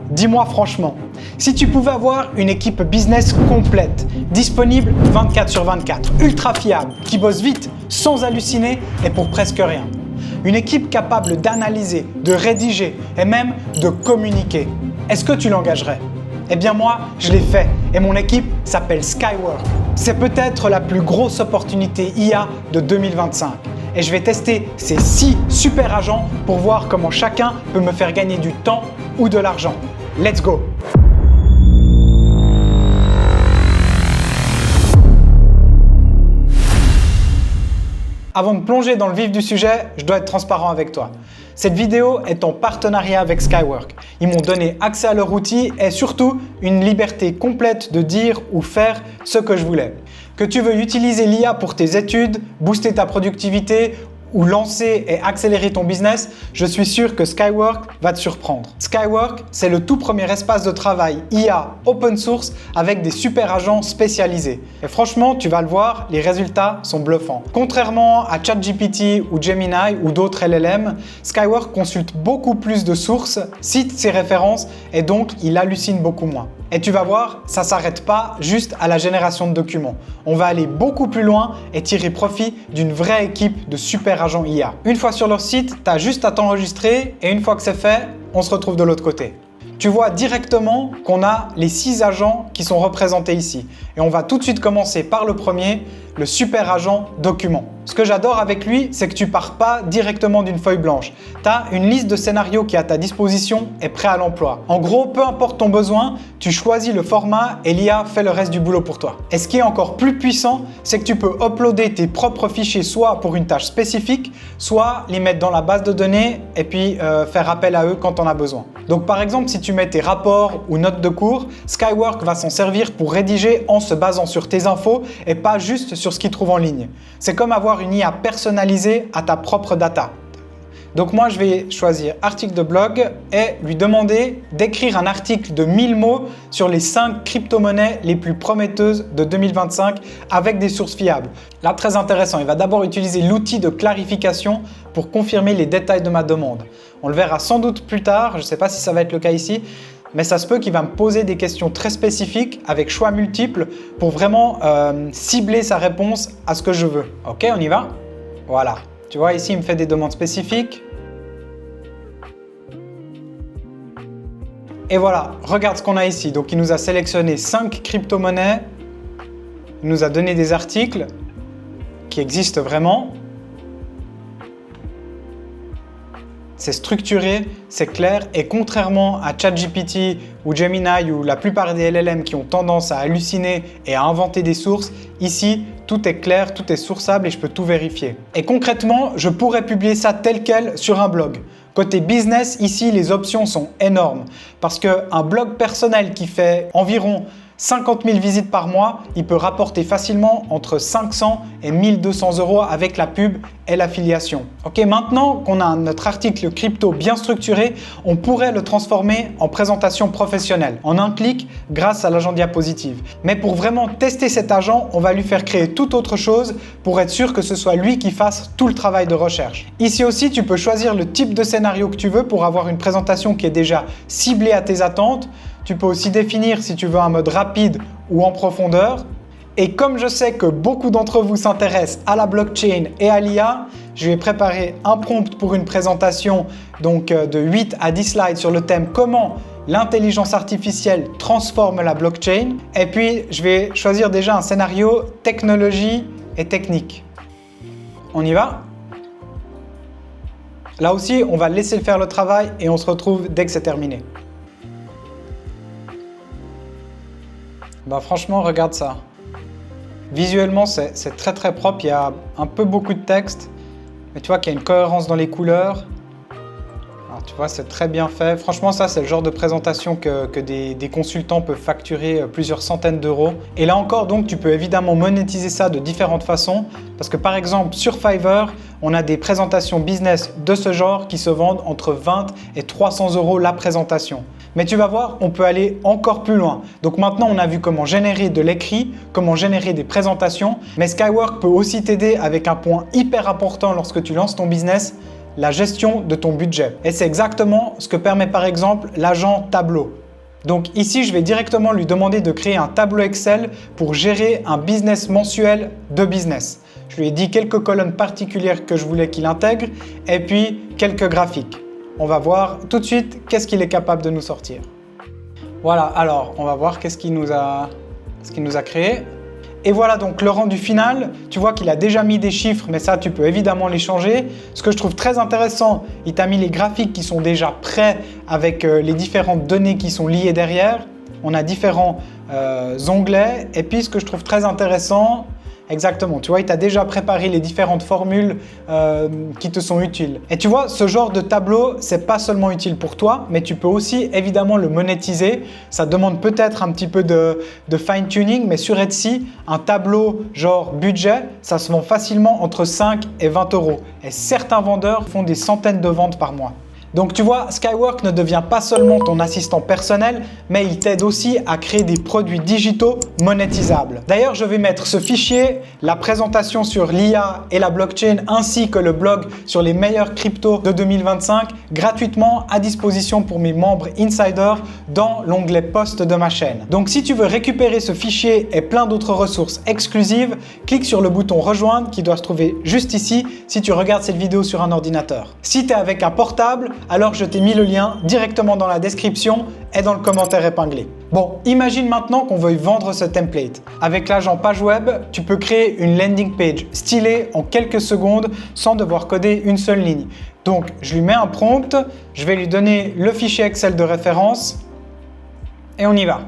dis-moi franchement, si tu pouvais avoir une équipe business complète, disponible 24/24, ultra fiable, qui bosse vite, sans halluciner et pour presque rien. Une équipe capable d'analyser, de rédiger et même de communiquer. Est-ce que tu l'engagerais? Eh bien moi, je l'ai fait et mon équipe s'appelle Skywork. C'est peut-être la plus grosse opportunité IA de 2025. Et je vais tester ces 6 super agents pour voir comment chacun peut me faire gagner du temps ou de l'argent. Let's go! Avant de plonger dans le vif du sujet, je dois être transparent avec toi. Cette vidéo est en partenariat avec Skywork. Ils m'ont donné accès à leur outil et surtout une liberté complète de dire ou faire ce que je voulais. Que tu veux utiliser l'IA pour tes études, booster ta productivité ou lancer et accélérer ton business, je suis sûr que Skywork va te surprendre. Skywork, c'est le tout premier espace de travail IA open source avec des super agents spécialisés. Et franchement, tu vas le voir, les résultats sont bluffants. Contrairement à ChatGPT ou Gemini ou d'autres LLM, Skywork consulte beaucoup plus de sources, cite ses références et donc il hallucine beaucoup moins. Et tu vas voir, ça ne s'arrête pas juste à la génération de documents. On va aller beaucoup plus loin et tirer profit d'une vraie équipe de super agents IA. Une fois sur leur site, tu as juste à t'enregistrer et une fois que c'est fait, on se retrouve de l'autre côté. Tu vois directement qu'on a les 6 agents qui sont représentés ici. Et on va tout de suite commencer par le premier, le super agent document. Ce que j'adore avec lui, c'est que tu pars pas directement d'une feuille blanche. Tu as une liste de scénarios qui est à ta disposition et prêt à l'emploi. En gros, peu importe ton besoin, tu choisis le format et l'IA fait le reste du boulot pour toi. Et ce qui est encore plus puissant, c'est que tu peux uploader tes propres fichiers soit pour une tâche spécifique, soit les mettre dans la base de données et puis faire appel à eux quand on a besoin. Donc par exemple, si tu mets tes rapports ou notes de cours, Skywork va s'en servir pour rédiger en se basant sur tes infos et pas juste sur ce qu'il trouve en ligne. C'est comme avoir une IA personnalisée à ta propre data. Donc moi, je vais choisir article de blog et lui demander d'écrire un article de 1000 mots sur les 5 crypto-monnaies les plus prometteuses de 2025 avec des sources fiables. Là, très intéressant, il va d'abord utiliser l'outil de clarification pour confirmer les détails de ma demande. On le verra sans doute plus tard, je ne sais pas si ça va être le cas ici, mais ça se peut qu'il va me poser des questions très spécifiques avec choix multiples pour vraiment cibler sa réponse à ce que je veux. Ok, on y va? Voilà. Tu vois, ici, il me fait des demandes spécifiques. Et voilà, regarde ce qu'on a ici. Donc, il nous a sélectionné 5 crypto-monnaies. Il nous a donné des articles qui existent vraiment. C'est structuré, c'est clair et contrairement à ChatGPT ou Gemini ou la plupart des LLM qui ont tendance à halluciner et à inventer des sources, ici tout est clair, tout est sourçable et je peux tout vérifier. Et concrètement, je pourrais publier ça tel quel sur un blog. Côté business, ici les options sont énormes parce qu'un blog personnel qui fait environ 50 000 visites par mois, il peut rapporter facilement entre 500 et 1200 € avec la pub et l'affiliation. Ok, maintenant qu'on a notre article crypto bien structuré, on pourrait le transformer en présentation professionnelle en un clic grâce à l'agent diapositive. Mais pour vraiment tester cet agent, on va lui faire créer tout autre chose pour être sûr que ce soit lui qui fasse tout le travail de recherche. Ici aussi, tu peux choisir le type de scénario que tu veux pour avoir une présentation qui est déjà ciblée à tes attentes. Tu peux aussi définir si tu veux un mode rapide ou en profondeur. Et comme je sais que beaucoup d'entre vous s'intéressent à la blockchain et à l'IA, je vais préparer un prompt pour une présentation donc de 8 à 10 slides sur le thème comment l'intelligence artificielle transforme la blockchain. Et puis, je vais choisir déjà un scénario technologie et technique. On y va? Là aussi, on va laisser faire le travail et on se retrouve dès que c'est terminé. Bah franchement, regarde ça. Visuellement, c'est très très propre. Il y a un peu beaucoup de texte, mais tu vois qu'il y a une cohérence dans les couleurs. Alors, tu vois, c'est très bien fait. Franchement, ça, c'est le genre de présentation que des consultants peuvent facturer plusieurs centaines d'euros. Et là encore, donc, tu peux évidemment monétiser ça de différentes façons. Parce que par exemple, sur Fiverr, on a des présentations business de ce genre qui se vendent entre 20 et 300 € la présentation. Mais tu vas voir, on peut aller encore plus loin. Donc maintenant, on a vu comment générer de l'écrit, comment générer des présentations. Mais Skywork peut aussi t'aider avec un point hyper important lorsque tu lances ton business, la gestion de ton budget. Et c'est exactement ce que permet par exemple l'agent Tableau. Donc ici, je vais directement lui demander de créer un tableau Excel pour gérer un business mensuel de business. Je lui ai dit quelques colonnes particulières que je voulais qu'il intègre et puis quelques graphiques. On va voir tout de suite qu'est-ce qu'il est capable de nous sortir. Voilà, alors on va voir qu'est-ce qu'il nous a créé. Et voilà donc le rendu final. Tu vois qu'il a déjà mis des chiffres, mais ça tu peux évidemment les changer. Ce que je trouve très intéressant, il t'a mis les graphiques qui sont déjà prêts avec les différentes données qui sont liées derrière. On a différents onglets. Et puis ce que je trouve très intéressant, exactement, tu vois, il t'a déjà préparé les différentes formules qui te sont utiles. Et tu vois, ce genre de tableau, c'est pas seulement utile pour toi, mais tu peux aussi évidemment le monétiser. Ça demande peut-être un petit peu de fine-tuning, mais sur Etsy, un tableau genre budget, ça se vend facilement entre 5 et 20 €. Et certains vendeurs font des centaines de ventes par mois. Donc tu vois, Skywork ne devient pas seulement ton assistant personnel, mais il t'aide aussi à créer des produits digitaux monétisables. D'ailleurs, je vais mettre ce fichier, la présentation sur l'IA et la blockchain, ainsi que le blog sur les meilleurs cryptos de 2025, gratuitement à disposition pour mes membres insiders dans l'onglet post de ma chaîne. Donc si tu veux récupérer ce fichier et plein d'autres ressources exclusives, clique sur le bouton rejoindre qui doit se trouver juste ici si tu regardes cette vidéo sur un ordinateur. Si tu es avec un portable, alors je t'ai mis le lien directement dans la description et dans le commentaire épinglé. Bon, imagine maintenant qu'on veuille vendre ce template. Avec l'agent page web, tu peux créer une landing page stylée en quelques secondes sans devoir coder une seule ligne. Donc, je lui mets un prompt, je vais lui donner le fichier Excel de référence et on y va.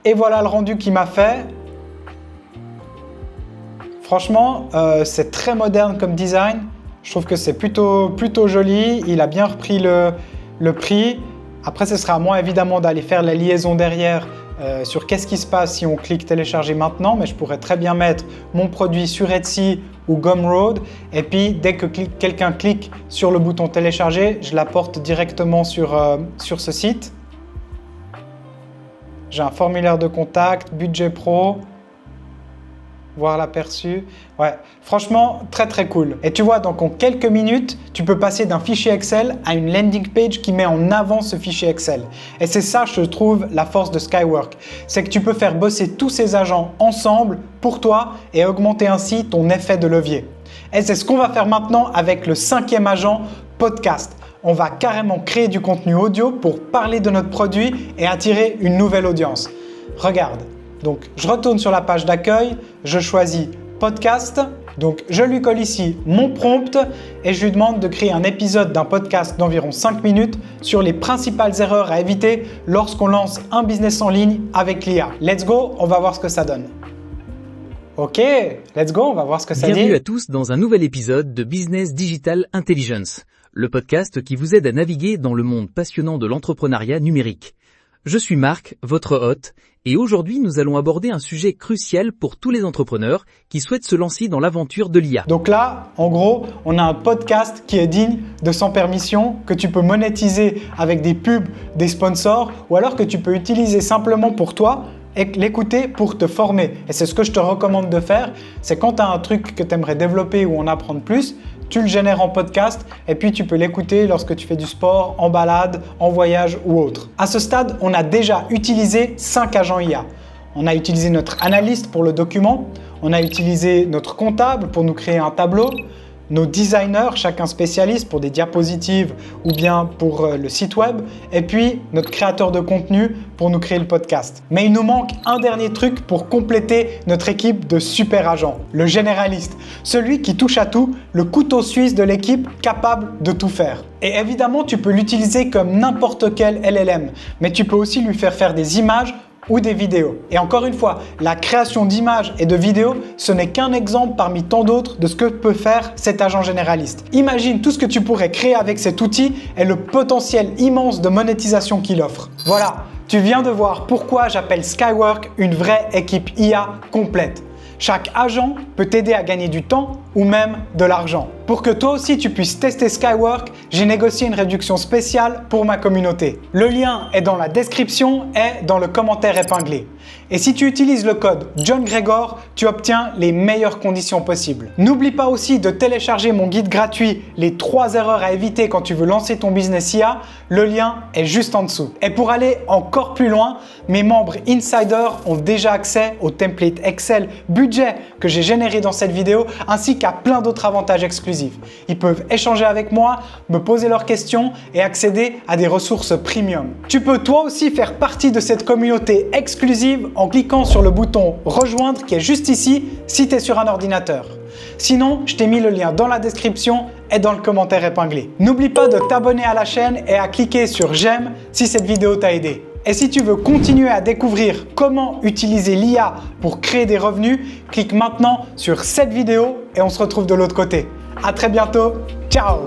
Et voilà le rendu qu'il m'a fait. Franchement, c'est très moderne comme design. Je trouve que c'est plutôt joli. Il a bien repris le prix. Après, ce sera à moi évidemment d'aller faire la liaison derrière sur qu'est-ce qui se passe si on clique télécharger maintenant. Mais je pourrais très bien mettre mon produit sur Etsy ou Gumroad. Et puis, dès que quelqu'un clique sur le bouton télécharger, je l'apporte directement sur ce site. J'ai un formulaire de contact, budget pro. Voir l'aperçu. Ouais, franchement, très cool. Et tu vois, donc en quelques minutes, tu peux passer d'un fichier Excel à une landing page qui met en avant ce fichier Excel. Et c'est ça, je trouve, la force de Skywork. C'est que tu peux faire bosser tous ces agents ensemble pour toi et augmenter ainsi ton effet de levier. Et c'est ce qu'on va faire maintenant avec le 5e agent, podcast. On va carrément créer du contenu audio pour parler de notre produit et attirer une nouvelle audience. Regarde. Donc, je retourne sur la page d'accueil, je choisis podcast. Donc, je lui colle ici mon prompt et je lui demande de créer un épisode d'un podcast d'environ 5 minutes sur les principales erreurs à éviter lorsqu'on lance un business en ligne avec l'IA. Let's go, on va voir ce que ça donne. Ok, let's go, on va voir ce que ça dit. Bienvenue à tous dans un nouvel épisode de Business Digital Intelligence, le podcast qui vous aide à naviguer dans le monde passionnant de l'entrepreneuriat numérique. Je suis Marc, votre hôte, et aujourd'hui nous allons aborder un sujet crucial pour tous les entrepreneurs qui souhaitent se lancer dans l'aventure de l'IA. Donc là, en gros, on a un podcast qui est digne de Sans Permission, que tu peux monétiser avec des pubs, des sponsors, ou alors que tu peux utiliser simplement pour toi et l'écouter pour te former. Et c'est ce que je te recommande de faire, c'est quand tu as un truc que tu aimerais développer ou en apprendre plus, tu le génères en podcast et puis tu peux l'écouter lorsque tu fais du sport, en balade, en voyage ou autre. À ce stade, on a déjà utilisé 5 agents IA. On a utilisé notre analyste pour le document, on a utilisé notre comptable pour nous créer un tableau, nos designers, chacun spécialiste pour des diapositives ou bien pour le site web, et puis notre créateur de contenu pour nous créer le podcast. Mais il nous manque un dernier truc pour compléter notre équipe de super agents, le généraliste, celui qui touche à tout, le couteau suisse de l'équipe capable de tout faire. Et évidemment, tu peux l'utiliser comme n'importe quel LLM, mais tu peux aussi lui faire des images ou des vidéos. Et encore une fois, la création d'images et de vidéos, ce n'est qu'un exemple parmi tant d'autres de ce que peut faire cet agent généraliste. Imagine tout ce que tu pourrais créer avec cet outil et le potentiel immense de monétisation qu'il offre. Voilà, tu viens de voir pourquoi j'appelle Skywork une vraie équipe IA complète. Chaque agent peut t'aider à gagner du temps, ou même de l'argent. Pour que toi aussi tu puisses tester Skywork, j'ai négocié une réduction spéciale pour ma communauté. Le lien est dans la description et dans le commentaire épinglé. Et si tu utilises le code JohnGregor, tu obtiens les meilleures conditions possibles. N'oublie pas aussi de télécharger mon guide gratuit « Les 3 erreurs à éviter quand tu veux lancer ton business IA ». Le lien est juste en dessous. Et pour aller encore plus loin, mes membres Insider ont déjà accès au template Excel budget que j'ai généré dans cette vidéo, ainsi qu'à plein d'autres avantages exclusifs. Ils peuvent échanger avec moi, me poser leurs questions et accéder à des ressources premium. Tu peux toi aussi faire partie de cette communauté exclusive en cliquant sur le bouton rejoindre qui est juste ici si tu es sur un ordinateur. Sinon, je t'ai mis le lien dans la description et dans le commentaire épinglé. N'oublie pas de t'abonner à la chaîne et à cliquer sur j'aime si cette vidéo t'a aidé. Et si tu veux continuer à découvrir comment utiliser l'IA pour créer des revenus, clique maintenant sur cette vidéo et on se retrouve de l'autre côté. À très bientôt, ciao!